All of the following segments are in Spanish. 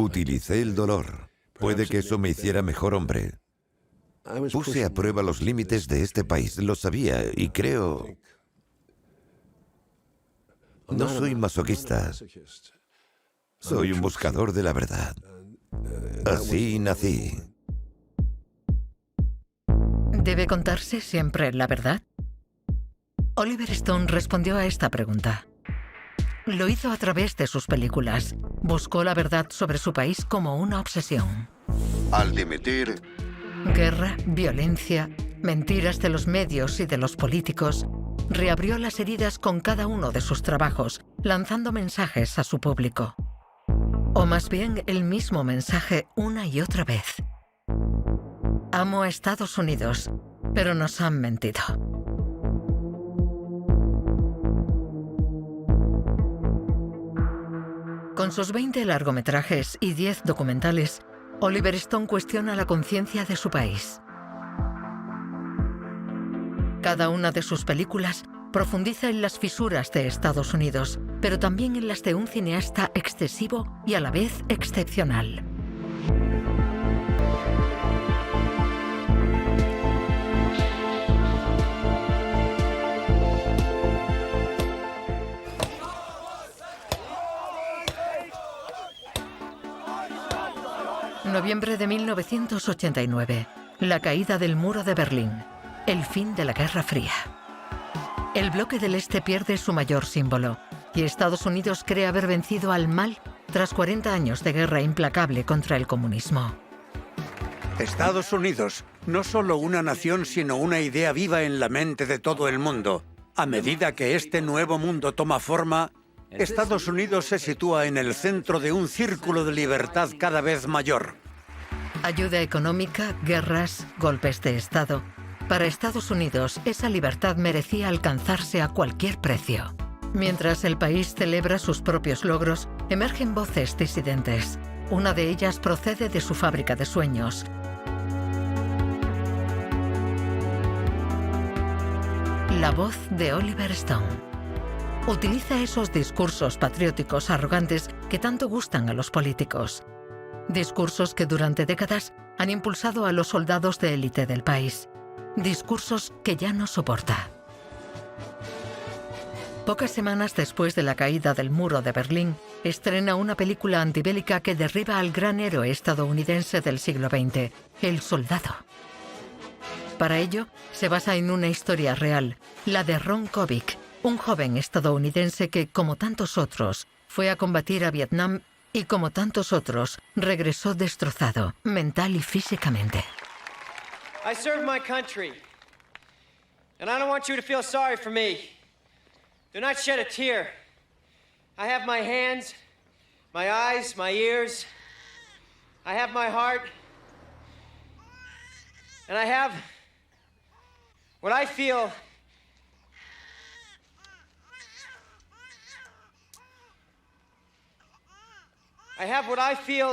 Utilicé el dolor. Puede que eso me hiciera mejor hombre. Puse a prueba los límites de este país, lo sabía, y creo... No soy masoquista. Soy un buscador de la verdad. Así nací. ¿Debe contarse siempre la verdad? Oliver Stone respondió a esta pregunta. Lo hizo a través de sus películas. Buscó la verdad sobre su país como una obsesión. Al dimitir... Guerra, violencia, mentiras de los medios y de los políticos. Reabrió las heridas con cada uno de sus trabajos, lanzando mensajes a su público. O más bien, el mismo mensaje una y otra vez. Amo a Estados Unidos, pero nos han mentido. Con sus 20 largometrajes y 10 documentales, Oliver Stone cuestiona la conciencia de su país. Cada una de sus películas profundiza en las fisuras de Estados Unidos, pero también en las de un cineasta excesivo y a la vez excepcional. Noviembre de 1989. La caída del muro de Berlín. El fin de la Guerra Fría. El bloque del Este pierde su mayor símbolo, y Estados Unidos cree haber vencido al mal tras 40 años de guerra implacable contra el comunismo. Estados Unidos, no solo una nación, sino una idea viva en la mente de todo el mundo. A medida que este nuevo mundo toma forma, Estados Unidos se sitúa en el centro de un círculo de libertad cada vez mayor. Ayuda económica, guerras, golpes de Estado. Para Estados Unidos, esa libertad merecía alcanzarse a cualquier precio. Mientras el país celebra sus propios logros, emergen voces disidentes. Una de ellas procede de su fábrica de sueños. La voz de Oliver Stone. Utiliza esos discursos patrióticos arrogantes que tanto gustan a los políticos. Discursos que durante décadas han impulsado a los soldados de élite del país. Discursos que ya no soporta. Pocas semanas después de la caída del muro de Berlín, estrena una película antibélica que derriba al gran héroe estadounidense del siglo XX, El Soldado. Para ello, se basa en una historia real, la de Ron Kovic, un joven estadounidense que, como tantos otros, fue a combatir a Vietnam y, como tantos otros, regresó destrozado, mental y físicamente. I served my country, and I don't want you to feel sorry for me. Do not shed a tear. I have my hands, my eyes, my ears. I have my heart. And I have what I feel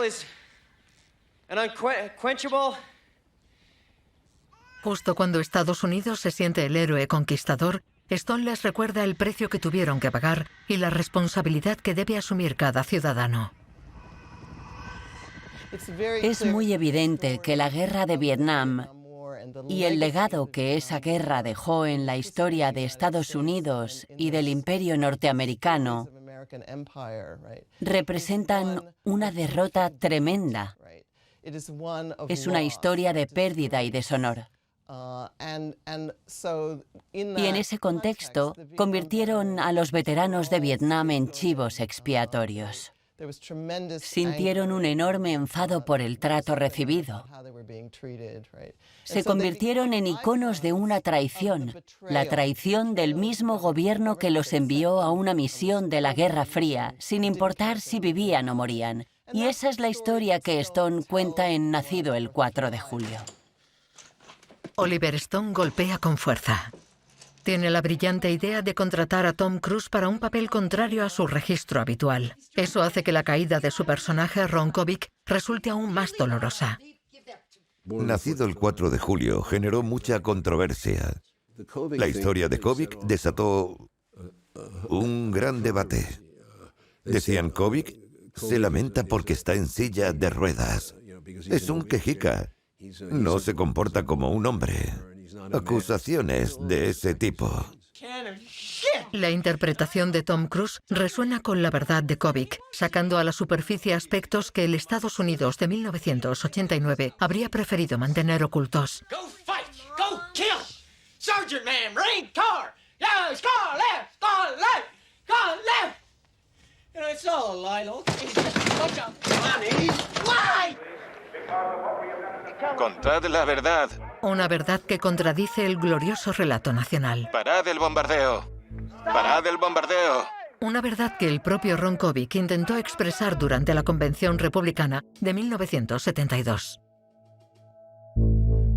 is an unquenchable. Justo cuando Estados Unidos se siente el héroe conquistador, Stone les recuerda el precio que tuvieron que pagar y la responsabilidad que debe asumir cada ciudadano. Es muy evidente que la guerra de Vietnam y el legado que esa guerra dejó en la historia de Estados Unidos y del imperio norteamericano representan una derrota tremenda. Es una historia de pérdida y deshonor. Y en ese contexto, convirtieron a los veteranos de Vietnam en chivos expiatorios. Sintieron un enorme enfado por el trato recibido. Se convirtieron en iconos de una traición, la traición del mismo gobierno que los envió a una misión de la Guerra Fría, sin importar si vivían o morían. Y esa es la historia que Stone cuenta en Nacido el 4 de julio. Oliver Stone golpea con fuerza. Tiene la brillante idea de contratar a Tom Cruise para un papel contrario a su registro habitual. Eso hace que la caída de su personaje, Ron Kovic, resulte aún más dolorosa. Nacido el 4 de julio generó mucha controversia. La historia de Kovic desató un gran debate. Decían, Kovic Se lamenta porque está en silla de ruedas. Es un quejica. No se comporta como un hombre. Acusaciones de ese tipo. La interpretación de Tom Cruise resuena con la verdad de Kovic, sacando a la superficie aspectos que el Estados Unidos de 1989 habría preferido mantener ocultos. Go fight! Go kill! Sergeant man, Marine car! Yeah, it's car left! Car left! Car left! You know, it's all a lie, look. It's just a bunch of money. Lie! Contad la verdad. Una verdad que contradice el glorioso relato nacional. Parad el bombardeo. Parad el bombardeo. Una verdad que el propio Ron Kovic intentó expresar durante la Convención Republicana de 1972.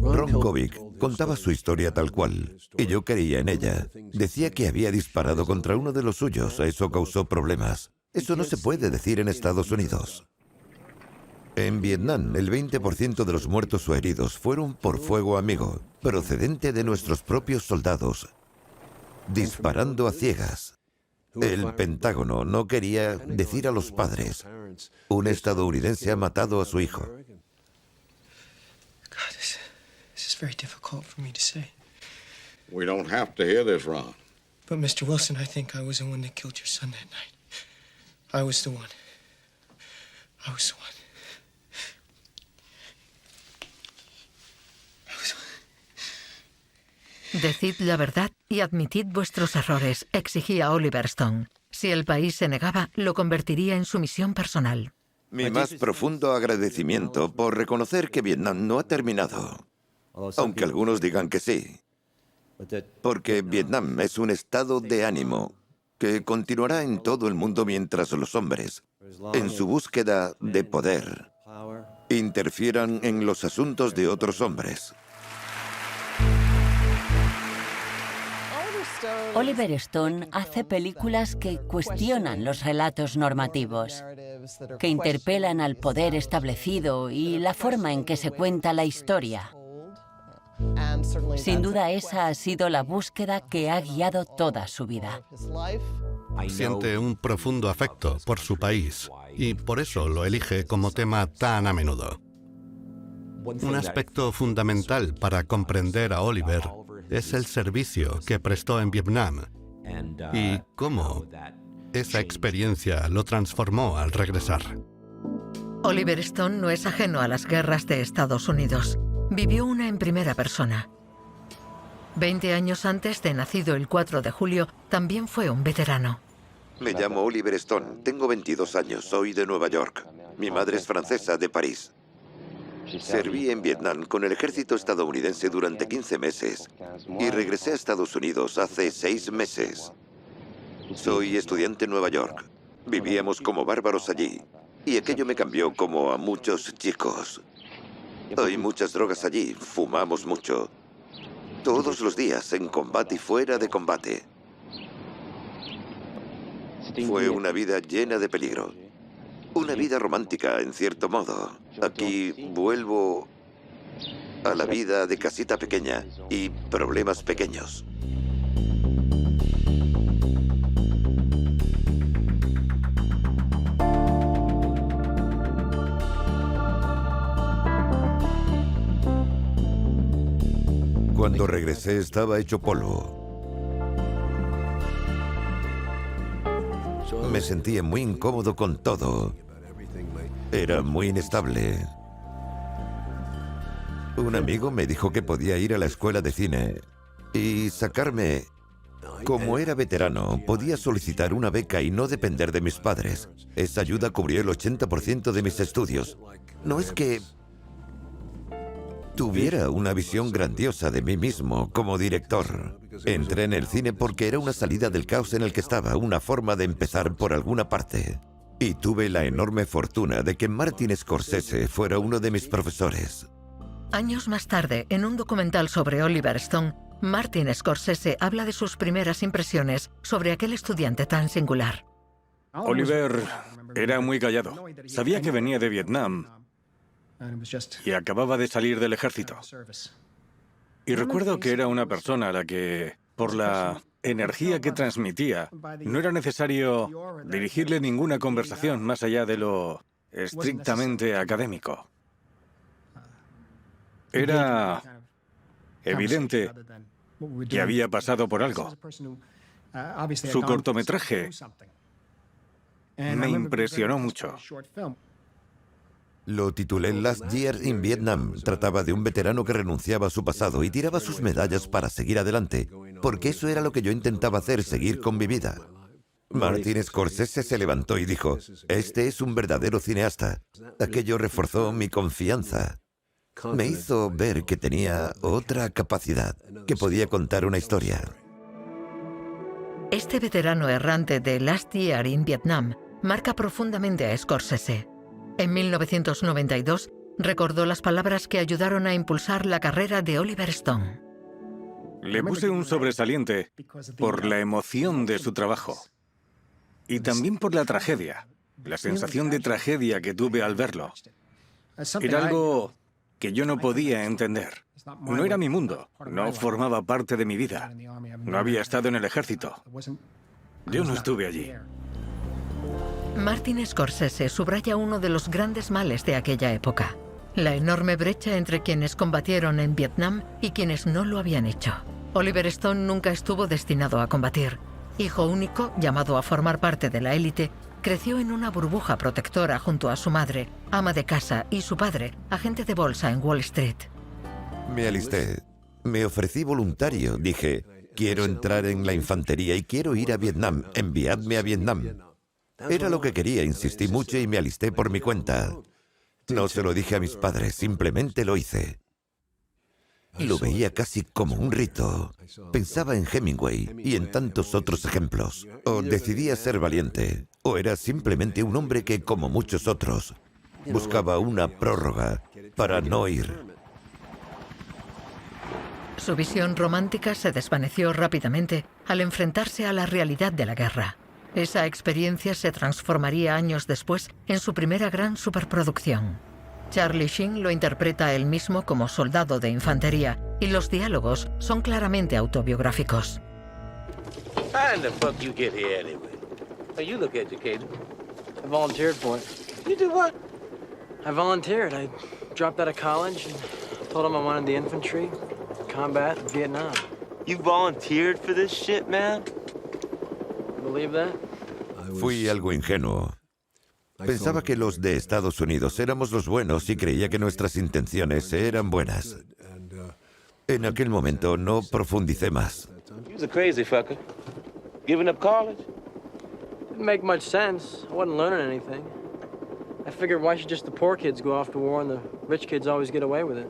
Ron Kovic contaba su historia tal cual, y yo creía en ella. Decía que había disparado contra uno de los suyos, eso causó problemas. Eso no se puede decir en Estados Unidos. En Vietnam, el 20% de los muertos o heridos fueron por fuego amigo, procedente de nuestros propios soldados, disparando a ciegas. El Pentágono no quería decir a los padres: un estadounidense ha matado a su hijo. God, this is very difficult for me to say. We don't have to hear this, Ron. But Mr. Wilson, I think I was the one that killed your son that night. I was the one. I was the one. Decid la verdad y admitid vuestros errores, exigía Oliver Stone. Si el país se negaba, lo convertiría en su misión personal. Mi más profundo agradecimiento por reconocer que Vietnam no ha terminado, aunque algunos digan que sí. Porque Vietnam es un estado de ánimo que continuará en todo el mundo mientras los hombres, en su búsqueda de poder, interfieran en los asuntos de otros hombres. Oliver Stone hace películas que cuestionan los relatos normativos, que interpelan al poder establecido y la forma en que se cuenta la historia. Sin duda, esa ha sido la búsqueda que ha guiado toda su vida. Siente un profundo afecto por su país y por eso lo elige como tema tan a menudo. Un aspecto fundamental para comprender a Oliver es el servicio que prestó en Vietnam y cómo esa experiencia lo transformó al regresar. Oliver Stone no es ajeno a las guerras de Estados Unidos. Vivió una en primera persona. 20 años antes de nacido el 4 de julio, también fue un veterano. Me llamo Oliver Stone, tengo 22 años, soy de Nueva York. Mi madre es francesa, de París. Serví en Vietnam con el ejército estadounidense durante 15 meses y regresé a Estados Unidos hace 6 meses. Soy estudiante en Nueva York. Vivíamos como bárbaros allí y aquello me cambió como a muchos chicos. Hay muchas drogas allí, fumamos mucho. Todos los días, en combate y fuera de combate. Fue una vida llena de peligro. Una vida romántica, en cierto modo. Aquí vuelvo a la vida de casita pequeña y problemas pequeños. Cuando regresé estaba hecho polvo. Me sentía muy incómodo con todo. Era muy inestable. Un amigo me dijo que podía ir a la escuela de cine y sacarme. Como era veterano, podía solicitar una beca y no depender de mis padres. Esa ayuda cubrió el 80% de mis estudios. No es que tuviera una visión grandiosa de mí mismo como director. Entré en el cine porque era una salida del caos en el que estaba, una forma de empezar por alguna parte. Y tuve la enorme fortuna de que Martin Scorsese fuera uno de mis profesores. Años más tarde, en un documental sobre Oliver Stone, Martin Scorsese habla de sus primeras impresiones sobre aquel estudiante tan singular. Oliver era muy callado. Sabía que venía de Vietnam y acababa de salir del ejército. Y recuerdo que era una persona a la que, por la energía que transmitía, no era necesario dirigirle ninguna conversación más allá de lo estrictamente académico. Era evidente que había pasado por algo. Su cortometraje me impresionó mucho. Lo titulé Last Year in Vietnam. Trataba de un veterano que renunciaba a su pasado y tiraba sus medallas para seguir adelante, porque eso era lo que yo intentaba hacer, seguir con mi vida. Martin Scorsese se levantó y dijo, este es un verdadero cineasta. Aquello reforzó mi confianza. Me hizo ver que tenía otra capacidad, que podía contar una historia. Este veterano errante de Last Year in Vietnam marca profundamente a Scorsese. En 1992 recordó las palabras que ayudaron a impulsar la carrera de Oliver Stone. Le puse un sobresaliente por la emoción de su trabajo y también por la tragedia, la sensación de tragedia que tuve al verlo. Era algo que yo no podía entender. No era mi mundo, no formaba parte de mi vida. No había estado en el ejército. Yo no estuve allí. Martin Scorsese subraya uno de los grandes males de aquella época: la enorme brecha entre quienes combatieron en Vietnam y quienes no lo habían hecho. Oliver Stone nunca estuvo destinado a combatir. Hijo único, llamado a formar parte de la élite, creció en una burbuja protectora junto a su madre, ama de casa, y su padre, agente de bolsa en Wall Street. Me alisté. Me ofrecí voluntario. Dije, quiero entrar en la infantería y quiero ir a Vietnam. Enviadme a Vietnam. Era lo que quería, insistí mucho y me alisté por mi cuenta. No se lo dije a mis padres, simplemente lo hice. Lo veía casi como un rito. Pensaba en Hemingway y en tantos otros ejemplos. O decidía ser valiente, o era simplemente un hombre que, como muchos otros, buscaba una prórroga para no ir. Su visión romántica se desvaneció rápidamente al enfrentarse a la realidad de la guerra. Esa experiencia se transformaría años después en su primera gran superproducción. Charlie Sheen lo interpreta él mismo como soldado de infantería y los diálogos son claramente autobiográficos. How in the fuck you get here anyway? Hey, you look educated. I volunteered for it. You do what? I volunteered. I dropped out of college and told them I wanted the infantry, combat in Vietnam. You volunteered for this shit, man? Believe that? Fui algo ingenuo. Pensaba que los de Estados Unidos éramos los buenos y creía que nuestras intenciones eran buenas. En aquel momento no profundicé más. You was a crazy fucker. Giving up college? Didn't make much sense. I wasn't learning anything. I figured why should just the poor kids go off to war and the rich kids always get away with it?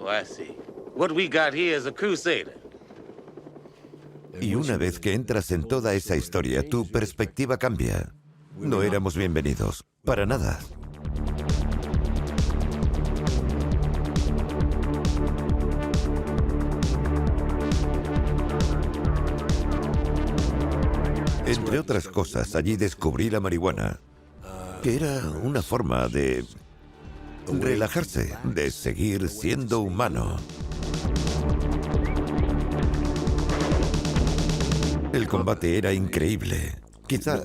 Oh, I see. What we got here is a crusader. Y una vez que entras en toda esa historia, tu perspectiva cambia. No éramos bienvenidos, para nada. Entre otras cosas, allí descubrí la marihuana, que era una forma de relajarse, de seguir siendo humano. El combate era increíble. Quizá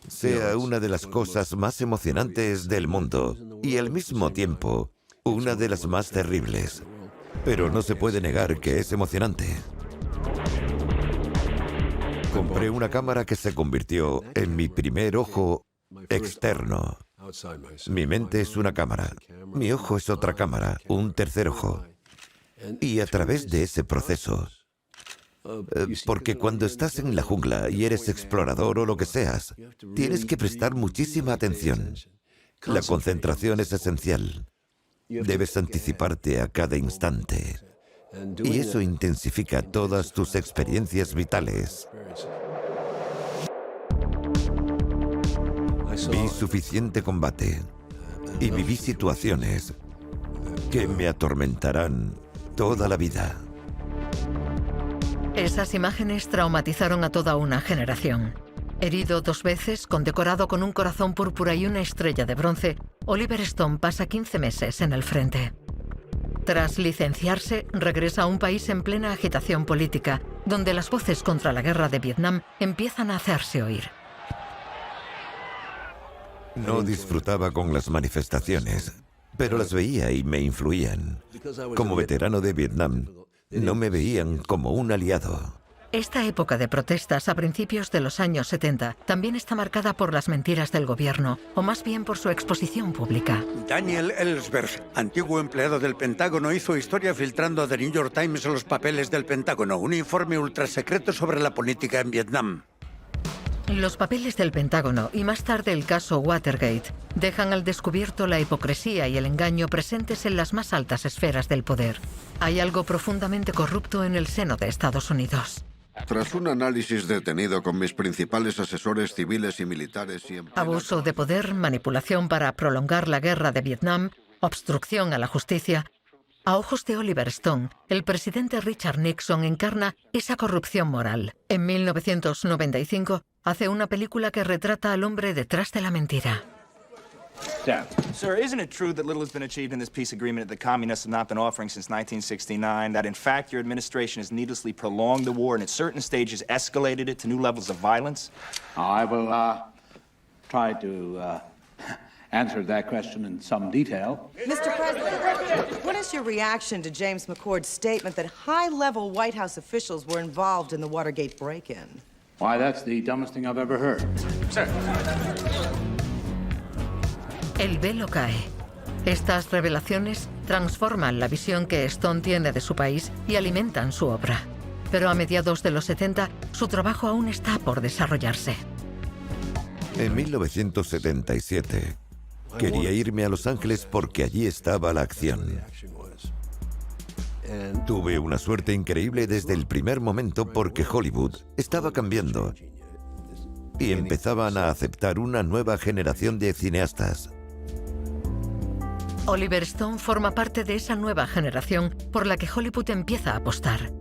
sea una de las cosas más emocionantes del mundo y al mismo tiempo una de las más terribles. Pero no se puede negar que es emocionante. Compré una cámara que se convirtió en mi primer ojo externo. Mi mente es una cámara, mi ojo es otra cámara, un tercer ojo. Y a través de ese proceso, porque cuando estás en la jungla y eres explorador o lo que seas, tienes que prestar muchísima atención. La concentración es esencial. Debes anticiparte a cada instante. Y eso intensifica todas tus experiencias vitales. Vi suficiente combate y viví situaciones que me atormentarán toda la vida. Esas imágenes traumatizaron a toda una generación. Herido 2 veces, condecorado con un corazón púrpura y una estrella de bronce, Oliver Stone pasa 15 meses en el frente. Tras licenciarse, regresa a un país en plena agitación política, donde las voces contra la guerra de Vietnam empiezan a hacerse oír. No disfrutaba con las manifestaciones, pero las veía y me influían. Como veterano de Vietnam, no me veían como un aliado. Esta época de protestas a principios de los años 70 también está marcada por las mentiras del gobierno, o más bien por su exposición pública. Daniel Ellsberg, antiguo empleado del Pentágono, hizo historia filtrando a The New York Times los papeles del Pentágono, un informe ultrasecreto sobre la política en Vietnam. Los papeles del Pentágono y más tarde el caso Watergate dejan al descubierto la hipocresía y el engaño presentes en las más altas esferas del poder. Hay algo profundamente corrupto en el seno de Estados Unidos. Tras un análisis detenido con mis principales asesores civiles y militares y Abuso de poder, manipulación para prolongar la guerra de Vietnam, obstrucción a la justicia. A ojos de Oliver Stone, el presidente Richard Nixon encarna esa corrupción moral. En 1995, hace una película que retrata al hombre detrás de la mentira. Sir, isn't it true that little has been achieved in this peace agreement that the communists have not been offering since 1969, that in fact your administration has needlessly prolonged the war and at certain stages escalated it to new levels of violence? I will try to answer that question in some detail. Mr. President, what is your reaction to James McCord's statement that high-level White House officials were involved in the Watergate break-in? Why, that's the dumbest thing I've ever heard. Sir. El velo cae. Estas revelaciones transforman la visión que Stone tiene de su país y alimentan su obra. Pero a mediados de los 70, su trabajo aún está por desarrollarse. En 1977, quería irme a Los Ángeles porque allí estaba la acción. Tuve una suerte increíble desde el primer momento porque Hollywood estaba cambiando y empezaban a aceptar una nueva generación de cineastas. Oliver Stone forma parte de esa nueva generación por la que Hollywood empieza a apostar.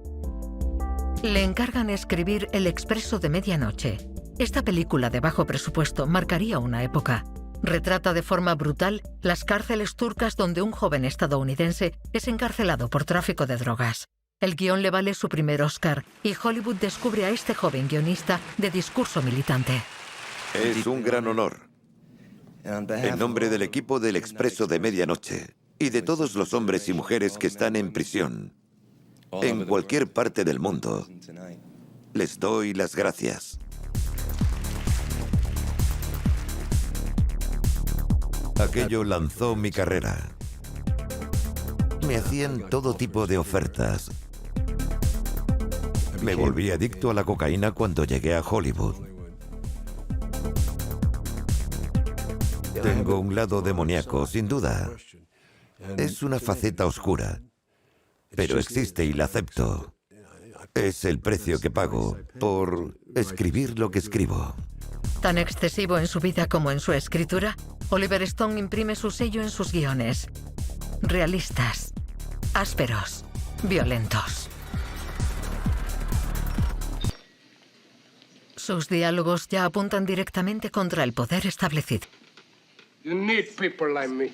Le encargan escribir El Expreso de Medianoche. Esta película de bajo presupuesto marcaría una época. Retrata de forma brutal las cárceles turcas donde un joven estadounidense es encarcelado por tráfico de drogas. El guión le vale su primer Oscar y Hollywood descubre a este joven guionista de discurso militante. Es un gran honor. En nombre del equipo del Expreso de Medianoche y de todos los hombres y mujeres que están en prisión, en cualquier parte del mundo, les doy las gracias. Aquello lanzó mi carrera. Me hacían todo tipo de ofertas. Me volví adicto a la cocaína cuando llegué a Hollywood. Tengo un lado demoníaco, sin duda. Es una faceta oscura, pero existe y la acepto. Es el precio que pago por escribir lo que escribo. Tan excesivo en su vida como en su escritura, Oliver Stone imprime su sello en sus guiones. Realistas, ásperos, violentos. Sus diálogos ya apuntan directamente contra el poder establecido. You need people like me.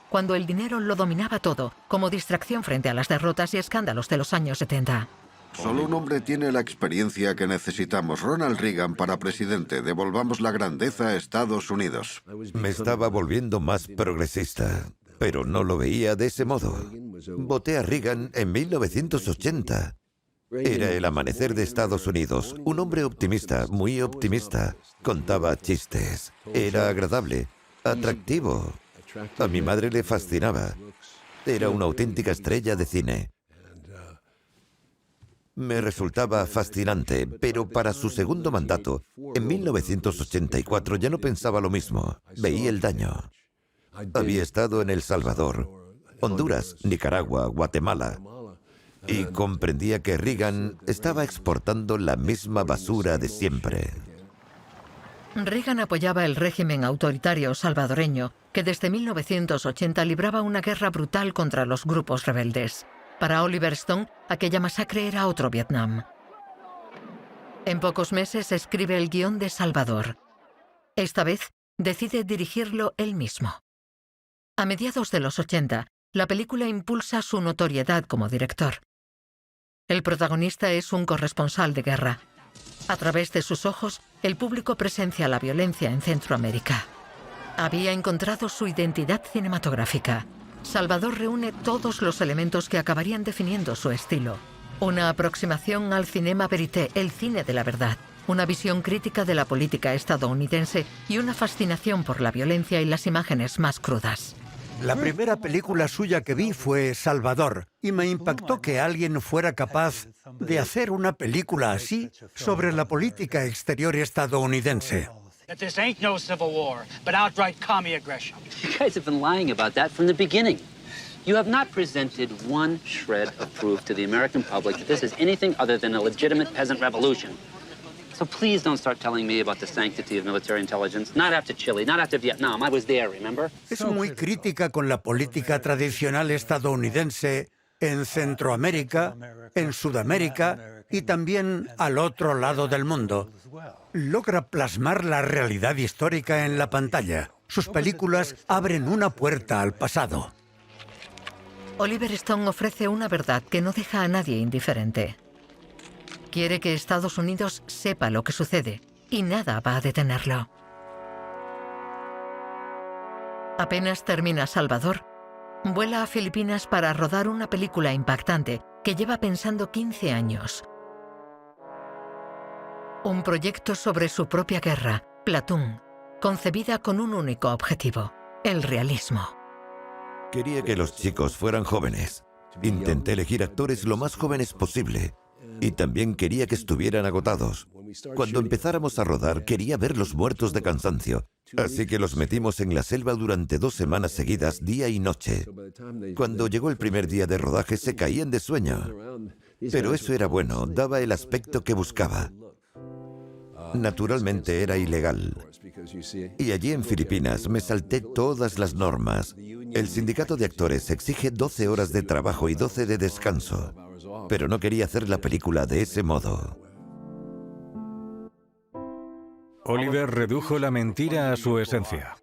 Cuando el dinero lo dominaba todo, como distracción frente a las derrotas y escándalos de los años 70. Solo un hombre tiene la experiencia que necesitamos. Ronald Reagan para presidente. Devolvamos la grandeza a Estados Unidos. Me estaba volviendo más progresista, pero no lo veía de ese modo. Voté a Reagan en 1980. Era el amanecer de Estados Unidos. Un hombre optimista, muy optimista. Contaba chistes. Era agradable, atractivo. A mi madre le fascinaba. Era una auténtica estrella de cine. Me resultaba fascinante, pero para su segundo mandato, en 1984, ya no pensaba lo mismo. Veía el daño. Había estado en El Salvador, Honduras, Nicaragua, Guatemala, y comprendía que Reagan estaba exportando la misma basura de siempre. Reagan apoyaba el régimen autoritario salvadoreño, que desde 1980 libraba una guerra brutal contra los grupos rebeldes. Para Oliver Stone, aquella masacre era otro Vietnam. En pocos meses escribe el guión de Salvador. Esta vez, decide dirigirlo él mismo. A mediados de los 80, la película impulsa su notoriedad como director. El protagonista es un corresponsal de guerra. A través de sus ojos, el público presencia la violencia en Centroamérica. Había encontrado su identidad cinematográfica. Salvador reúne todos los elementos que acabarían definiendo su estilo. Una aproximación al cinema verité, el cine de la verdad. Una visión crítica de la política estadounidense y una fascinación por la violencia y las imágenes más crudas. La primera película suya que vi fue Salvador, y me impactó que alguien fuera capaz de hacer una película así sobre la política exterior estadounidense. That this ain't no civil war, but outright commie aggression. You guys have been lying about that from the beginning. You have not presented one shred of proof to the American public that this is anything other than a legitimate peasant revolution. So please don't start telling me about the sanctity of military intelligence. Not after Chile, not after Vietnam. I was there, remember? Es muy crítica con la política tradicional estadounidense en Centroamérica, en Sudamérica y también al otro lado del mundo. Logra plasmar la realidad histórica en la pantalla. Sus películas abren una puerta al pasado. Oliver Stone ofrece una verdad que no deja a nadie indiferente. Quiere que Estados Unidos sepa lo que sucede, y nada va a detenerlo. Apenas termina Salvador, vuela a Filipinas para rodar una película impactante que lleva pensando 15 años. Un proyecto sobre su propia guerra, Platoon, concebida con un único objetivo, el realismo. Quería que los chicos fueran jóvenes. Intenté elegir actores lo más jóvenes posible. Y también quería que estuvieran agotados. Cuando empezáramos a rodar, quería verlos muertos de cansancio. Así que los metimos en la selva durante 2 semanas seguidas, día y noche. Cuando llegó el primer día de rodaje, se caían de sueño. Pero eso era bueno, daba el aspecto que buscaba. Naturalmente era ilegal. Y allí en Filipinas me salté todas las normas. El sindicato de actores exige 12 horas de trabajo y 12 de descanso. Pero no quería hacer la película de ese modo. Oliver redujo la mentira a su esencia.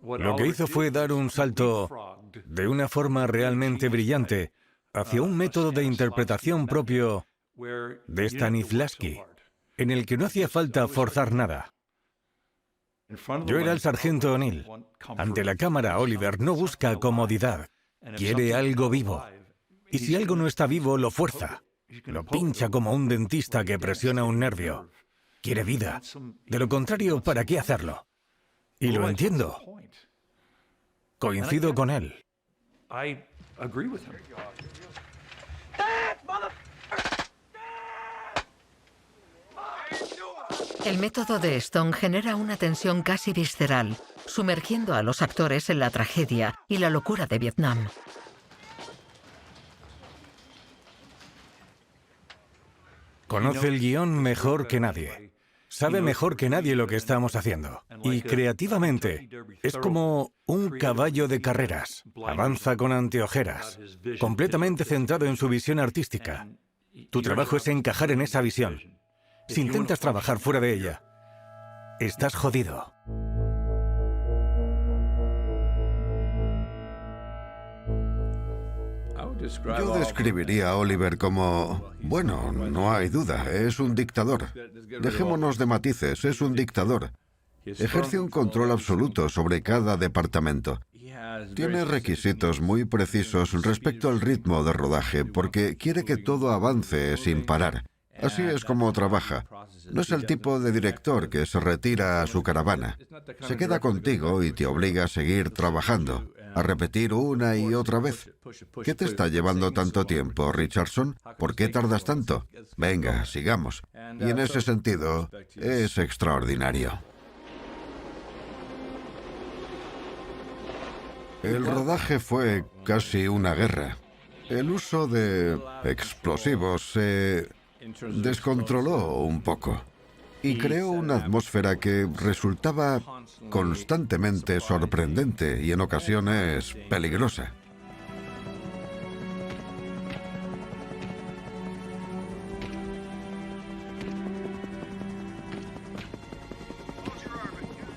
Lo que hizo fue dar un salto de una forma realmente brillante hacia un método de interpretación propio de Stanislavski, en el que no hacía falta forzar nada. Yo era el sargento O'Neill. Ante la cámara, Oliver no busca comodidad, quiere algo vivo. Y si algo no está vivo, lo fuerza. Lo pincha como un dentista que presiona un nervio. Quiere vida. De lo contrario, ¿para qué hacerlo? Y lo entiendo. Coincido con él. El método de Stone genera una tensión casi visceral, sumergiendo a los actores en la tragedia y la locura de Vietnam. Conoce el guión mejor que nadie. Sabe mejor que nadie lo que estamos haciendo. Y creativamente es como un caballo de carreras. Avanza con anteojeras, completamente centrado en su visión artística. Tu trabajo es encajar en esa visión. Si intentas trabajar fuera de ella, estás jodido. Yo describiría a Oliver como... Bueno, no hay duda, es un dictador. Dejémonos de matices, es un dictador. Ejerce un control absoluto sobre cada departamento. Tiene requisitos muy precisos respecto al ritmo de rodaje, porque quiere que todo avance sin parar. Así es como trabaja. No es el tipo de director que se retira a su caravana. Se queda contigo y te obliga a seguir trabajando, a repetir una y otra vez. ¿Qué te está llevando tanto tiempo, Richardson? ¿Por qué tardas tanto? Venga, sigamos. Y en ese sentido, es extraordinario. El rodaje fue casi una guerra. El uso de explosivos se descontroló un poco y creó una atmósfera que resultaba constantemente sorprendente y en ocasiones peligrosa.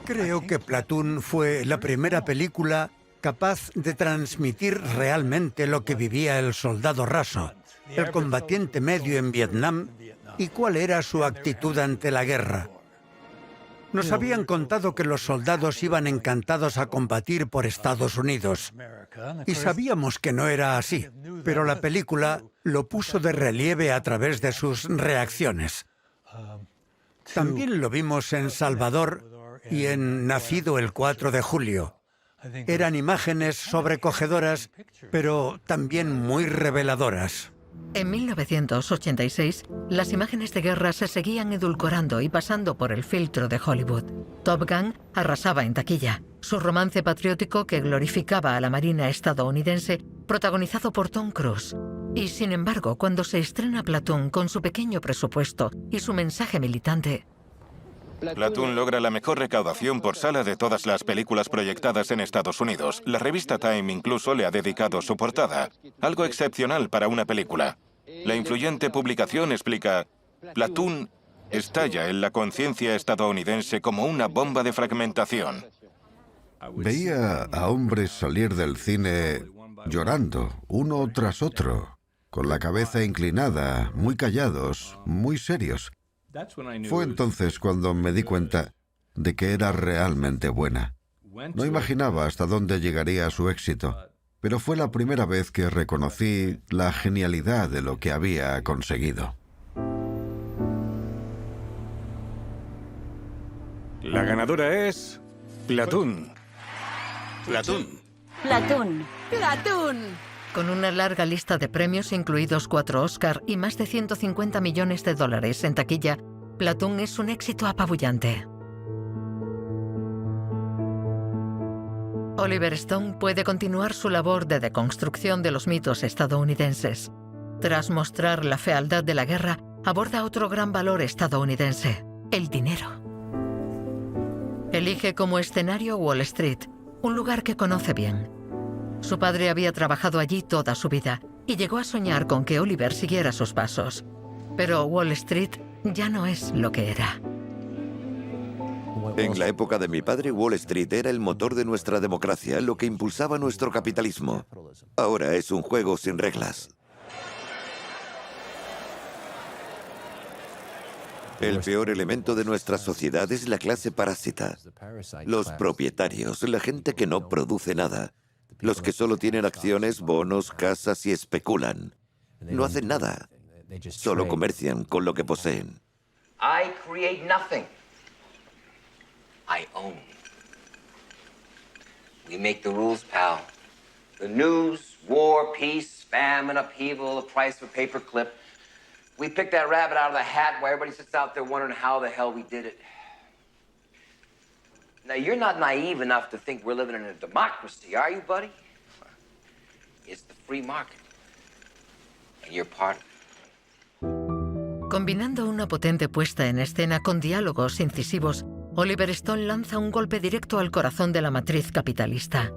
Creo que Platoon fue la primera película capaz de transmitir realmente lo que vivía el soldado raso, el combatiente medio en Vietnam y cuál era su actitud ante la guerra. Nos habían contado que los soldados iban encantados a combatir por Estados Unidos. Y sabíamos que no era así, pero la película lo puso de relieve a través de sus reacciones. También lo vimos en Salvador y en Nacido el 4 de julio. Eran imágenes sobrecogedoras, pero también muy reveladoras. En 1986, las imágenes de guerra se seguían edulcorando y pasando por el filtro de Hollywood. Top Gun arrasaba en taquilla. Su romance patriótico que glorificaba a la Marina estadounidense, protagonizado por Tom Cruise. Y sin embargo, cuando se estrena Platoon con su pequeño presupuesto y su mensaje militante... Platoon logra la mejor recaudación por sala de todas las películas proyectadas en Estados Unidos. La revista Time incluso le ha dedicado su portada. Algo excepcional para una película. La influyente publicación explica: Platoon estalla en la conciencia estadounidense como una bomba de fragmentación. Veía a hombres salir del cine llorando, uno tras otro, con la cabeza inclinada, muy callados, muy serios. Fue entonces cuando me di cuenta de que era realmente buena. No imaginaba hasta dónde llegaría su éxito, pero fue la primera vez que reconocí la genialidad de lo que había conseguido. La ganadora es Platoon. Platoon. Platoon. ¡Platoon! Con una larga lista de premios, incluidos 4 Oscar y más de 150 millones de dólares en taquilla, Platoon es un éxito apabullante. Oliver Stone puede continuar su labor de deconstrucción de los mitos estadounidenses. Tras mostrar la fealdad de la guerra, aborda otro gran valor estadounidense: el dinero. Elige como escenario Wall Street, un lugar que conoce bien. Su padre había trabajado allí toda su vida y llegó a soñar con que Oliver siguiera sus pasos. Pero Wall Street ya no es lo que era. En la época de mi padre, Wall Street era el motor de nuestra democracia, lo que impulsaba nuestro capitalismo. Ahora es un juego sin reglas. El peor elemento de nuestra sociedad es la clase parásita. Los propietarios, la gente que no produce nada. Los que solo tienen acciones, bonos, casas y especulan. No hacen nada. Solo comercian con lo que poseen. I create nothing. I own. We make the rules, pal. The news, war, peace, famine, upheaval, the price of a paperclip. We pick that rabbit out of the hat while everybody sits out there wondering how the hell we did it. Now, you're not naive enough to think we're living in a democracy, are you, buddy? It's the free market. And you're part of it. Combinando una potente puesta en escena con diálogos incisivos, Oliver Stone lanza un golpe directo al corazón de la matriz capitalista.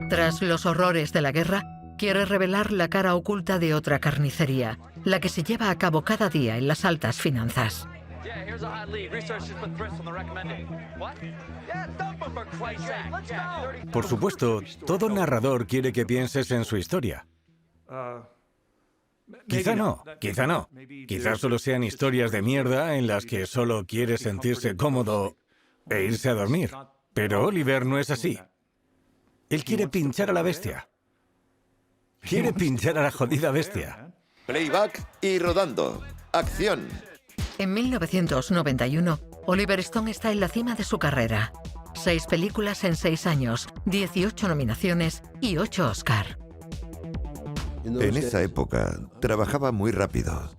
Tras los horrores de la guerra, quiere revelar la cara oculta de otra carnicería, la que se lleva a cabo cada día en las altas finanzas. Por supuesto, todo narrador quiere que pienses en su historia. Quizá no. Quizá solo sean historias de mierda en las que solo quiere sentirse cómodo e irse a dormir. Pero Oliver no es así. Él quiere pinchar a la bestia. Quiere pinchar a la jodida bestia. Playback y rodando. Acción. En 1991, Oliver Stone está en la cima de su carrera. 6 películas en 6 años, 18 nominaciones y 8 Oscar. En esa época, trabajaba muy rápido.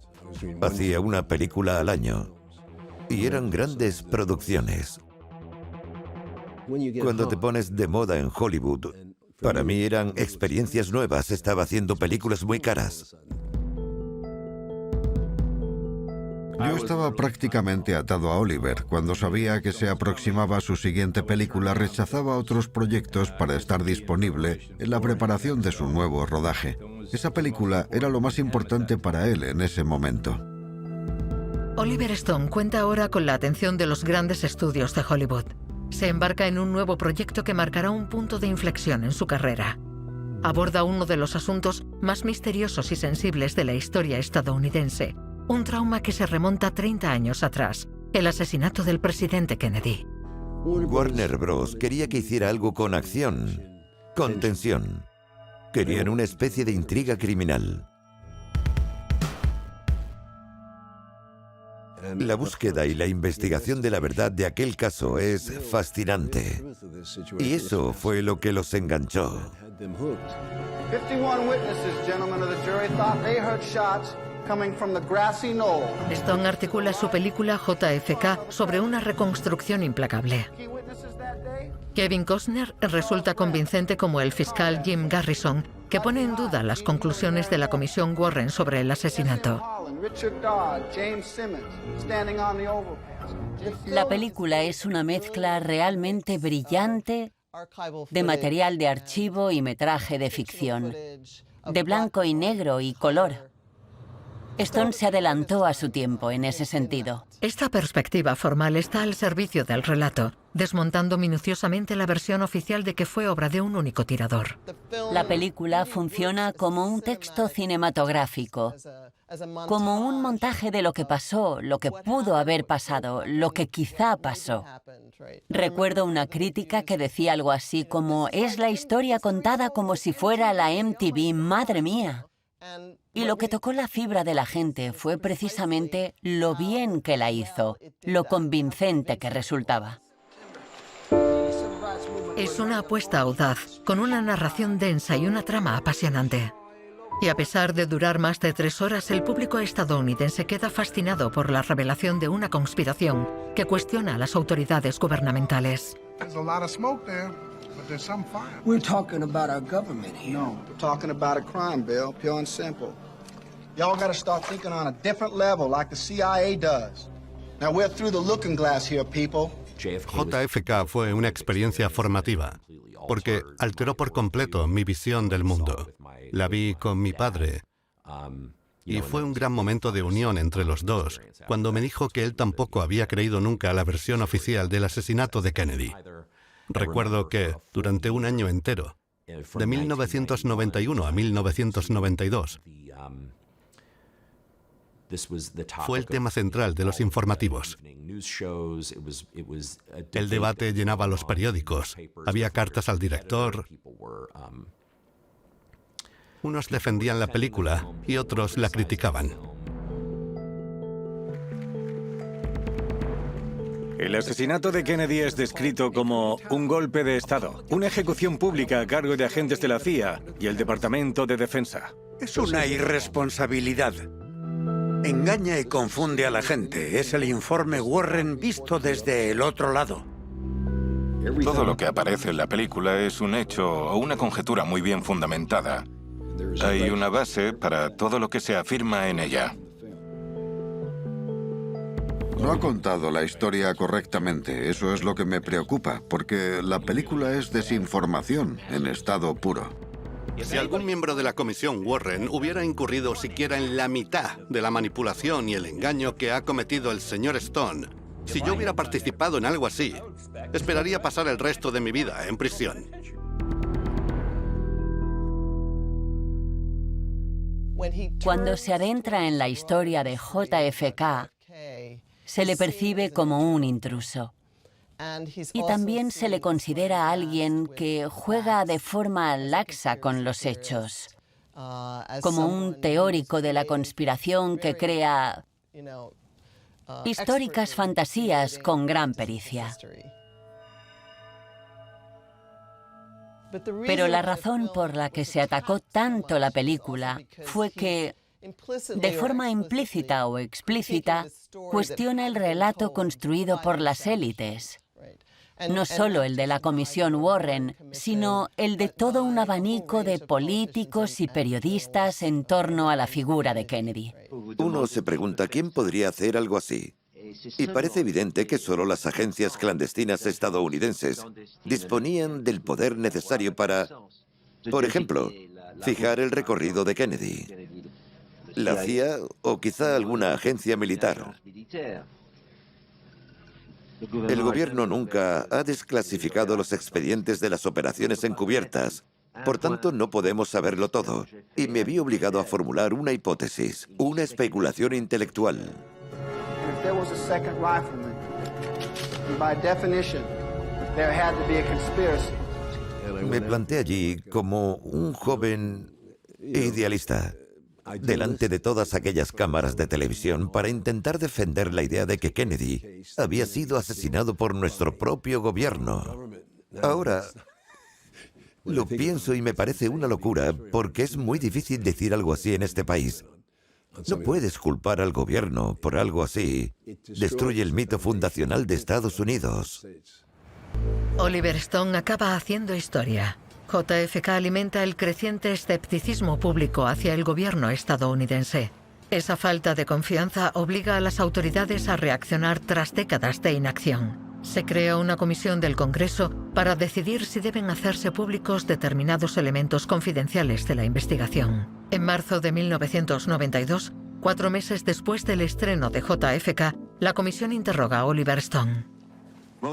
Hacía una película al año. Y eran grandes producciones. Cuando te pones de moda en Hollywood, para mí eran experiencias nuevas. Estaba haciendo películas muy caras. Yo estaba prácticamente atado a Oliver. Cuando sabía que se aproximaba su siguiente película, rechazaba otros proyectos para estar disponible en la preparación de su nuevo rodaje. Esa película era lo más importante para él en ese momento. Oliver Stone cuenta ahora con la atención de los grandes estudios de Hollywood. se embarca en un nuevo proyecto que marcará un punto de inflexión en su carrera. Aborda uno de los asuntos más misteriosos y sensibles de la historia estadounidense, un trauma que se remonta 30 años atrás, el asesinato del presidente Kennedy. Warner Bros. Quería que hiciera algo con acción, con tensión. Querían una especie de intriga criminal. La búsqueda y la investigación de la verdad de aquel caso es fascinante. Y eso fue lo que los enganchó. 51 witnesses, gentlemen of the jury, thought they heard shots coming from the grassy knoll. Stone articula su película JFK sobre una reconstrucción implacable. Kevin Costner resulta convincente como el fiscal Jim Garrison, que pone en duda las conclusiones de la comisión Warren sobre el asesinato. La película es una mezcla realmente brillante de material de archivo y metraje de ficción, de blanco y negro y color. Stone se adelantó a su tiempo en ese sentido. Esta perspectiva formal está al servicio del relato, desmontando minuciosamente la versión oficial de que fue obra de un único tirador. La película funciona como un texto cinematográfico, como un montaje de lo que pasó, lo que pudo haber pasado, lo que quizá pasó. Recuerdo una crítica que decía algo así como: es la historia contada como si fuera la MTV, madre mía. Y lo que tocó la fibra de la gente fue precisamente lo bien que la hizo, lo convincente que resultaba. Es una apuesta audaz, con una narración densa y una trama apasionante. Y a pesar de durar más de 3 horas, el público estadounidense queda fascinado por la revelación de una conspiración que cuestiona a las autoridades gubernamentales. We're talking about our government here. No, we're talking about a crime, Bill, pure and simple. Y'all gotta start thinking on a different level, like the CIA does. Now we're through the looking glass here, people. JFK fue una experiencia formativa, porque alteró por completo mi visión del mundo. La vi con mi padre, y fue un gran momento de unión entre los dos, cuando me dijo que él tampoco había creído nunca la versión oficial del asesinato de Kennedy. Recuerdo que, durante un año entero, de 1991 a 1992, fue el tema central de los informativos. El debate llenaba los periódicos, había cartas al director. Unos defendían la película y otros la criticaban. El asesinato de Kennedy es descrito como un golpe de Estado, una ejecución pública a cargo de agentes de la CIA y el Departamento de Defensa. Es una irresponsabilidad. Engaña y confunde a la gente. Es el informe Warren visto desde el otro lado. Todo lo que aparece en la película es un hecho o una conjetura muy bien fundamentada. Hay una base para todo lo que se afirma en ella. No ha contado la historia correctamente. Eso es lo que me preocupa, porque la película es desinformación en estado puro. Si algún miembro de la comisión Warren hubiera incurrido siquiera en la mitad de la manipulación y el engaño que ha cometido el señor Stone, si yo hubiera participado en algo así, esperaría pasar el resto de mi vida en prisión. Cuando se adentra en la historia de JFK, se le percibe como un intruso. Y también se le considera alguien que juega de forma laxa con los hechos, como un teórico de la conspiración que crea históricas fantasías con gran pericia. Pero la razón por la que se atacó tanto la película fue que, de forma implícita o explícita, cuestiona el relato construido por las élites. No solo el de la comisión Warren, sino el de todo un abanico de políticos y periodistas en torno a la figura de Kennedy. Uno se pregunta quién podría hacer algo así. Y parece evidente que solo las agencias clandestinas estadounidenses disponían del poder necesario para, por ejemplo, fijar el recorrido de Kennedy. La CIA o quizá alguna agencia militar. El gobierno nunca ha desclasificado los expedientes de las operaciones encubiertas. Por tanto, no podemos saberlo todo. Y me vi obligado a formular una hipótesis, una especulación intelectual. Me planté allí como un joven idealista, delante de todas aquellas cámaras de televisión, para intentar defender la idea de que Kennedy había sido asesinado por nuestro propio gobierno. Ahora lo pienso y me parece una locura, porque es muy difícil decir algo así en este país. No puedes culpar al gobierno por algo así. Destruye el mito fundacional de Estados Unidos. Oliver Stone acaba haciendo historia. JFK alimenta el creciente escepticismo público hacia el gobierno estadounidense. Esa falta de confianza obliga a las autoridades a reaccionar tras décadas de inacción. Se crea una comisión del Congreso para decidir si deben hacerse públicos determinados elementos confidenciales de la investigación. En marzo de 1992, 4 meses después del estreno de JFK, la comisión interroga a Oliver Stone.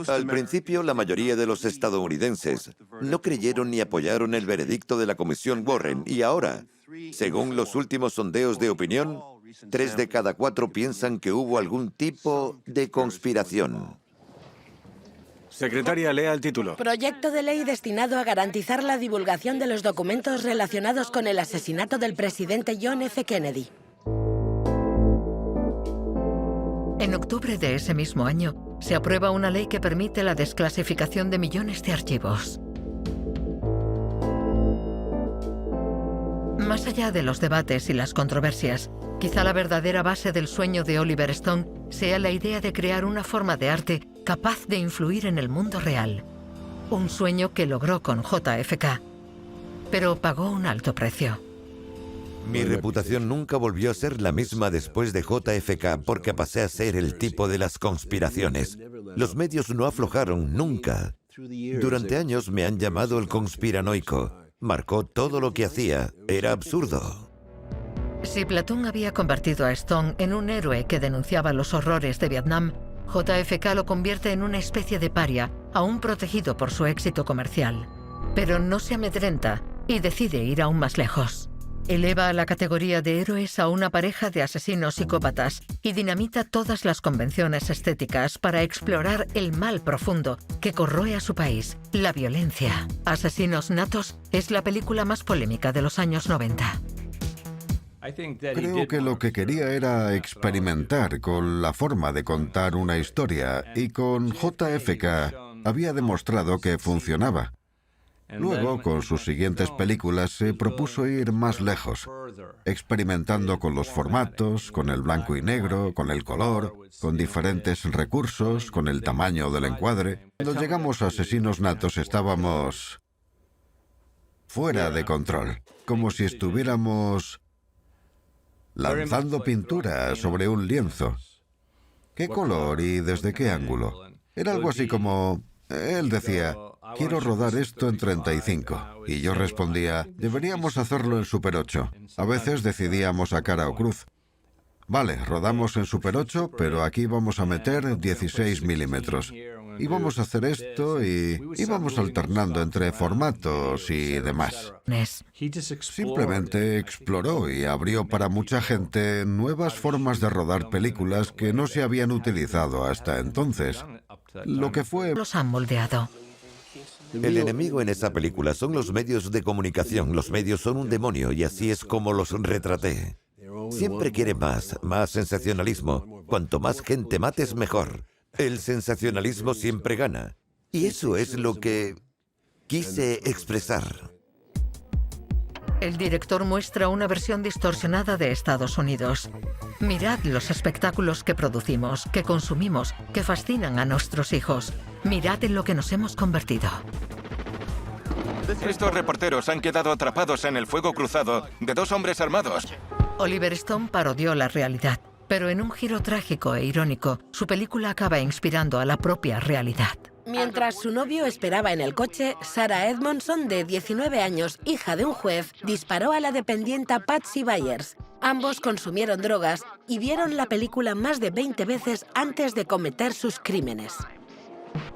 Al principio, la mayoría de los estadounidenses no creyeron ni apoyaron el veredicto de la Comisión Warren, y ahora, según los últimos sondeos de opinión, 3 de cada 4 piensan que hubo algún tipo de conspiración. Secretaria, lea el título. Proyecto de ley destinado a garantizar la divulgación de los documentos relacionados con el asesinato del presidente John F. Kennedy. En octubre de ese mismo año, se aprueba una ley que permite la desclasificación de millones de archivos. Más allá de los debates y las controversias, quizá la verdadera base del sueño de Oliver Stone sea la idea de crear una forma de arte capaz de influir en el mundo real. Un sueño que logró con JFK, pero pagó un alto precio. Mi reputación nunca volvió a ser la misma después de JFK, porque pasé a ser el tipo de las conspiraciones. Los medios no aflojaron nunca. Durante años me han llamado el conspiranoico. Marcó todo lo que hacía. Era absurdo. Si Platoon había convertido a Stone en un héroe que denunciaba los horrores de Vietnam, JFK lo convierte en una especie de paria, aún protegido por su éxito comercial. Pero no se amedrenta y decide ir aún más lejos. Eleva a la categoría de héroes a una pareja de asesinos psicópatas y dinamita todas las convenciones estéticas para explorar el mal profundo que corroe a su país, la violencia. Asesinos Natos es la película más polémica de los años 90. Creo que lo que quería era experimentar con la forma de contar una historia, y con JFK había demostrado que funcionaba. Luego, con sus siguientes películas, se propuso ir más lejos, experimentando con los formatos, con el blanco y negro, con el color, con diferentes recursos, con el tamaño del encuadre. Cuando llegamos a Asesinos Natos estábamos fuera de control, como si estuviéramos lanzando pintura sobre un lienzo. ¿Qué color y desde qué ángulo? Era algo así como... Él decía, quiero rodar esto en 35. Y yo respondía, deberíamos hacerlo en Super 8. A veces decidíamos a cara o cruz. Vale, rodamos en Super 8, pero aquí vamos a meter 16 milímetros. Y vamos a hacer esto y íbamos alternando entre formatos y demás. Simplemente exploró y abrió para mucha gente nuevas formas de rodar películas que no se habían utilizado hasta entonces. Lo que fue... Los han moldeado. El enemigo en esa película son los medios de comunicación. Los medios son un demonio y así es como los retraté. Siempre quiere más sensacionalismo. Cuanto más gente mates, mejor. El sensacionalismo siempre gana. Y eso es lo que quise expresar. El director muestra una versión distorsionada de Estados Unidos. Mirad los espectáculos que producimos, que consumimos, que fascinan a nuestros hijos. Mirad en lo que nos hemos convertido. Estos reporteros han quedado atrapados en el fuego cruzado de 2 hombres armados. Oliver Stone parodió la realidad, pero en un giro trágico e irónico, su película acaba inspirando a la propia realidad. Mientras su novio esperaba en el coche, Sarah Edmondson, de 19 años, hija de un juez, disparó a la dependienta Patsy Byers. Ambos consumieron drogas y vieron la película más de 20 veces antes de cometer sus crímenes.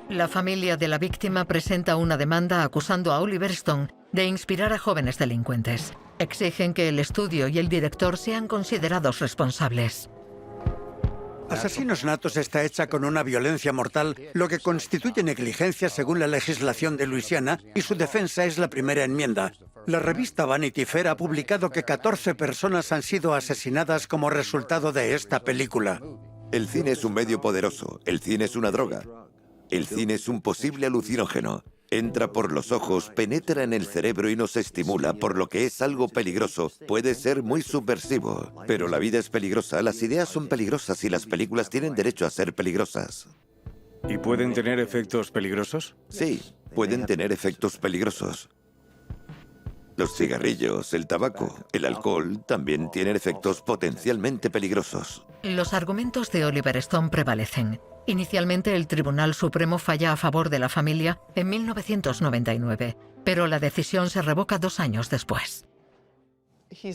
La familia de la víctima presenta una demanda acusando a Oliver Stone de inspirar a jóvenes delincuentes. Exigen que el estudio y el director sean considerados responsables. Asesinos Natos está hecha con una violencia mortal, lo que constituye negligencia según la legislación de Luisiana, y su defensa es la primera enmienda. La revista Vanity Fair ha publicado que 14 personas han sido asesinadas como resultado de esta película. El cine es un medio poderoso, el cine es una droga. El cine es un posible alucinógeno. Entra por los ojos, penetra en el cerebro y nos estimula, por lo que es algo peligroso. Puede ser muy subversivo, pero la vida es peligrosa, las ideas son peligrosas y las películas tienen derecho a ser peligrosas. ¿Y pueden tener efectos peligrosos? Sí, pueden tener efectos peligrosos. Los cigarrillos, el tabaco, el alcohol también tienen efectos potencialmente peligrosos. Los argumentos de Oliver Stone prevalecen. Inicialmente, el Tribunal Supremo falla a favor de la familia en 1999, pero la decisión se revoca 2 años después.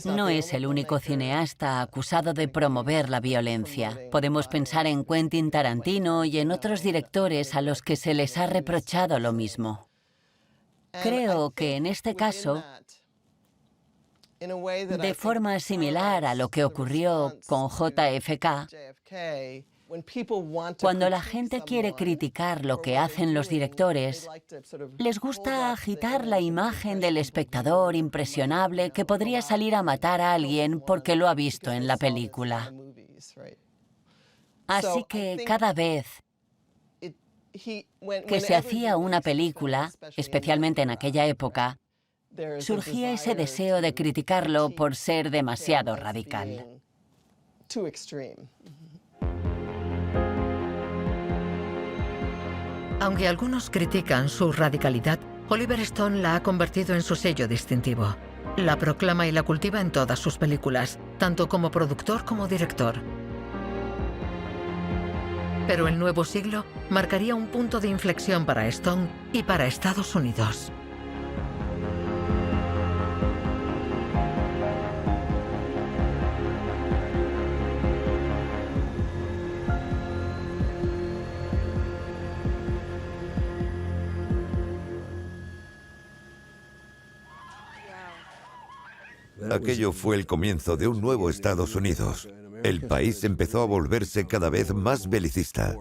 No es el único cineasta acusado de promover la violencia. Podemos pensar en Quentin Tarantino y en otros directores a los que se les ha reprochado lo mismo. Creo que en este caso, de forma similar a lo que ocurrió con JFK, cuando la gente quiere criticar lo que hacen los directores, les gusta agitar la imagen del espectador impresionable que podría salir a matar a alguien porque lo ha visto en la película. Así que cada vez que se hacía una película, especialmente en aquella época, surgía ese deseo de criticarlo por ser demasiado radical. Aunque algunos critican su radicalidad, Oliver Stone la ha convertido en su sello distintivo. La proclama y la cultiva en todas sus películas, tanto como productor como director. Pero el nuevo siglo marcaría un punto de inflexión para Stone y para Estados Unidos. Aquello fue el comienzo de un nuevo Estados Unidos. El país empezó a volverse cada vez más belicista.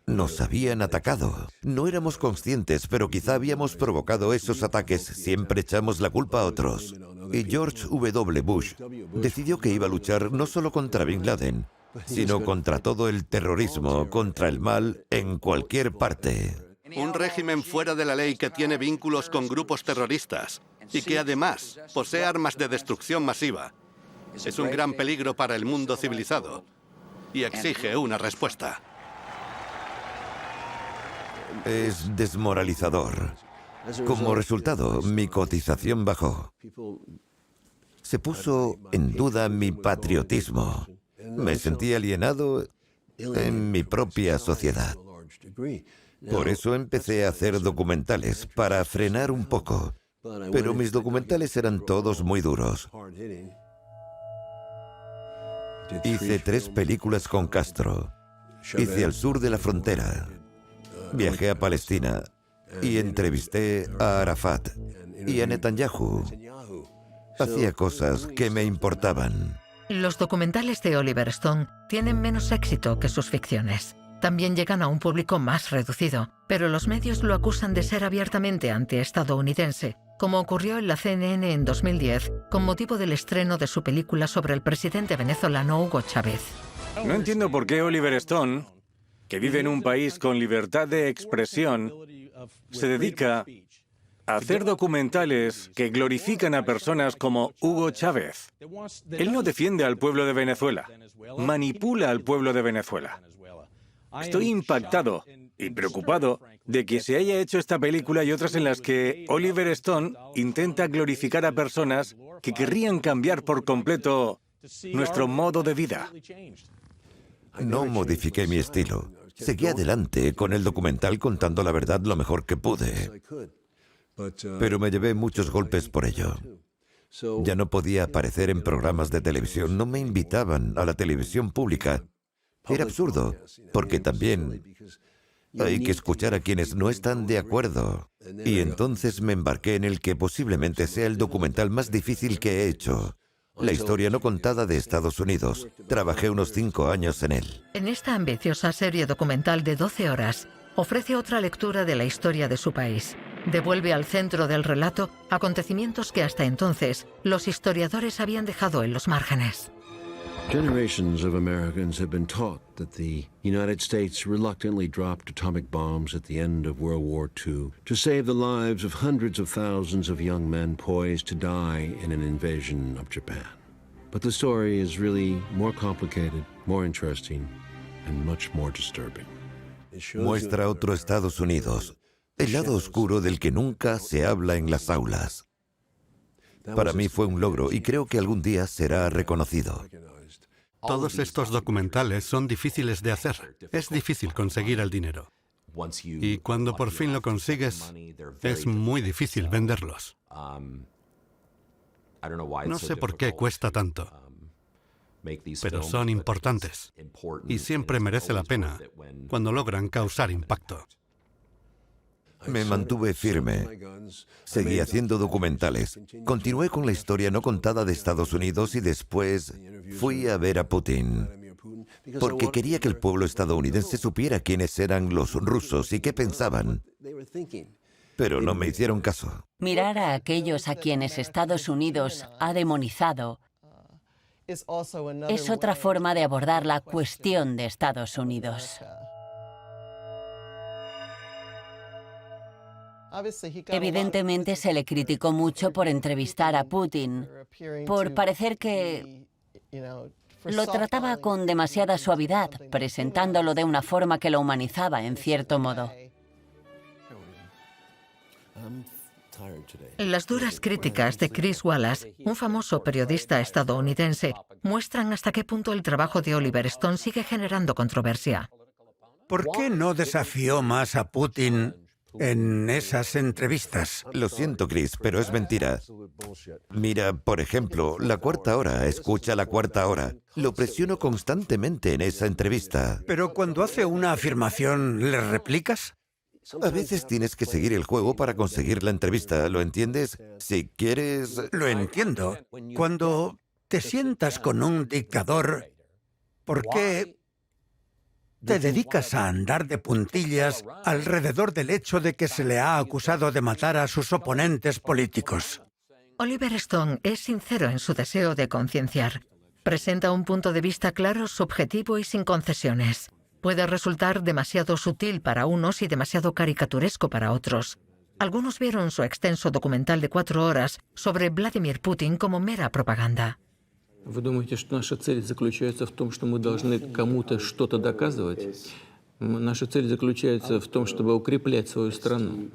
Nos habían atacado. No éramos conscientes, pero quizá habíamos provocado esos ataques. Siempre echamos la culpa a otros. Y George W. Bush decidió que iba a luchar no solo contra Bin Laden, sino contra todo el terrorismo, contra el mal en cualquier parte. Un régimen fuera de la ley que tiene vínculos con grupos terroristas y que además posee armas de destrucción masiva. Es un gran peligro para el mundo civilizado y exige una respuesta. Es desmoralizador. Como resultado, mi cotización bajó. Se puso en duda mi patriotismo. Me sentí alienado en mi propia sociedad. Por eso empecé a hacer documentales, para frenar un poco. Pero mis documentales eran todos muy duros. Hice 3 películas con Castro. Hice al sur de la frontera. Viajé a Palestina y entrevisté a Arafat y a Netanyahu. Hacía cosas que me importaban. Los documentales de Oliver Stone tienen menos éxito que sus ficciones. También llegan a un público más reducido, pero los medios lo acusan de ser abiertamente antiestadounidense, como ocurrió en la CNN en 2010, con motivo del estreno de su película sobre el presidente venezolano Hugo Chávez. No entiendo por qué Oliver Stone, que vive en un país con libertad de expresión, se dedica a hacer documentales que glorifican a personas como Hugo Chávez. Él no defiende al pueblo de Venezuela, manipula al pueblo de Venezuela. Estoy impactado y preocupado de que se haya hecho esta película y otras en las que Oliver Stone intenta glorificar a personas que querrían cambiar por completo nuestro modo de vida. No modifiqué mi estilo. Seguí adelante con el documental contando la verdad lo mejor que pude. Pero me llevé muchos golpes por ello. Ya no podía aparecer en programas de televisión, no me invitaban a la televisión pública. Era absurdo, porque también hay que escuchar a quienes no están de acuerdo. Y entonces me embarqué en el que posiblemente sea el documental más difícil que he hecho. La historia no contada de Estados Unidos. Trabajé unos 5 años en él. En esta ambiciosa serie documental de 12 horas, ofrece otra lectura de la historia de su país. Devuelve al centro del relato acontecimientos que hasta entonces los historiadores habían dejado en los márgenes. Generations of Americans have been taught that the United States reluctantly dropped atomic bombs at the end of World War II to save the lives of hundreds of thousands of young men poised to die in an invasion of Japan. But the story is really more complicated, more interesting, and much more disturbing. Muestra otro Estados Unidos, el lado oscuro del que nunca se habla en las aulas. Para mí fue un logro y creo que algún día será reconocido. Todos estos documentales son difíciles de hacer. Es difícil conseguir el dinero. Y cuando por fin lo consigues, es muy difícil venderlos. No sé por qué cuesta tanto, pero son importantes. Y siempre merece la pena cuando logran causar impacto. Me mantuve firme. Seguí haciendo documentales. Continué con la historia no contada de Estados Unidos y después fui a ver a Putin. Porque quería que el pueblo estadounidense supiera quiénes eran los rusos y qué pensaban. Pero no me hicieron caso. Mirar a aquellos a quienes Estados Unidos ha demonizado es otra forma de abordar la cuestión de Estados Unidos. Evidentemente se le criticó mucho por entrevistar a Putin, por parecer que lo trataba con demasiada suavidad, presentándolo de una forma que lo humanizaba en cierto modo. Las duras críticas de Chris Wallace, un famoso periodista estadounidense, muestran hasta qué punto el trabajo de Oliver Stone sigue generando controversia. ¿Por qué no desafió más a Putin en esas entrevistas? Lo siento, Chris, pero es mentira. Mira, por ejemplo, La Cuarta Hora, escucha La Cuarta Hora. Lo presiono constantemente en esa entrevista. Pero cuando hace una afirmación, ¿le replicas? A veces tienes que seguir el juego para conseguir la entrevista, ¿lo entiendes? Si quieres... Lo entiendo. Cuando te sientas con un dictador, ¿por qué te dedicas a andar de puntillas alrededor del hecho de que se le ha acusado de matar a sus oponentes políticos? Oliver Stone es sincero en su deseo de concienciar. Presenta un punto de vista claro, subjetivo y sin concesiones. Puede resultar demasiado sutil para unos y demasiado caricaturesco para otros. Algunos vieron su extenso documental de 4 horas sobre Vladimir Putin como mera propaganda. Вы думаете, что наша цель заключается в том, что мы должны кому-то что-то доказывать? Наша цель заключается в том, чтобы укреплять свою страну.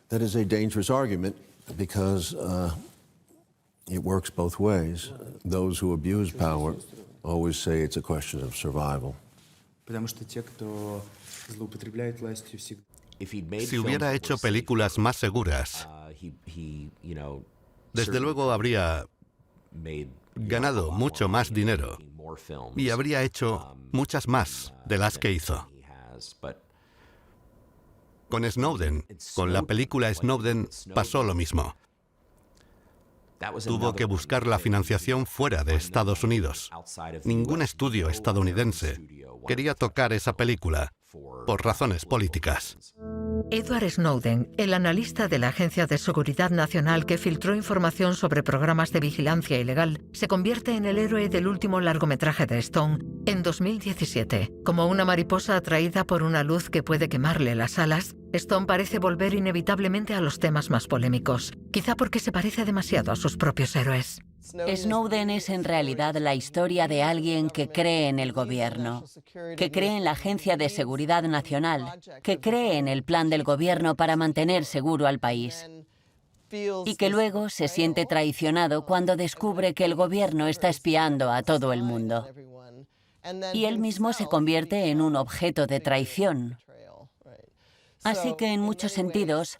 That is a dangerous argument because it works both ways. Those who abuse power always say it's a question of survival. Потому что те, кто злоупотребляет властью, всегда... Si hubiera hecho películas más seguras, desde luego habría ganado mucho más dinero y habría hecho muchas más de las que hizo. Con Snowden, con la película Snowden, pasó lo mismo. Tuvo que buscar la financiación fuera de Estados Unidos. Ningún estudio estadounidense quería tocar esa película por razones políticas. Edward Snowden, el analista de la Agencia de Seguridad Nacional que filtró información sobre programas de vigilancia ilegal, se convierte en el héroe del último largometraje de Stone en 2017. Como una mariposa atraída por una luz que puede quemarle las alas, Stone parece volver inevitablemente a los temas más polémicos, quizá porque se parece demasiado a sus propios héroes. Snowden es en realidad la historia de alguien que cree en el gobierno, que cree en la Agencia de Seguridad Nacional, que cree en el plan del gobierno para mantener seguro al país y que luego se siente traicionado cuando descubre que el gobierno está espiando a todo el mundo. Y él mismo se convierte en un objeto de traición. Así que en muchos sentidos,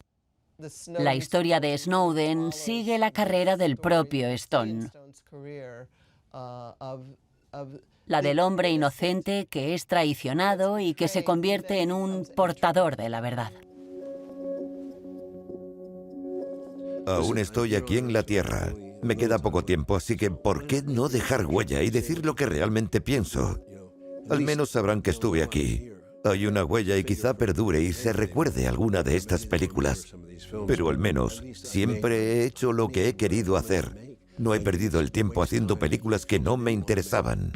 La historia de Snowden sigue la carrera del propio Stone. La del hombre inocente que es traicionado y que se convierte en un portador de la verdad. Aún estoy aquí en la Tierra. Me queda poco tiempo, así que ¿por qué no dejar huella y decir lo que realmente pienso? Al menos sabrán que estuve aquí. Hay una huella y quizá perdure y se recuerde alguna de estas películas. Pero al menos siempre he hecho lo que he querido hacer. No he perdido el tiempo haciendo películas que no me interesaban.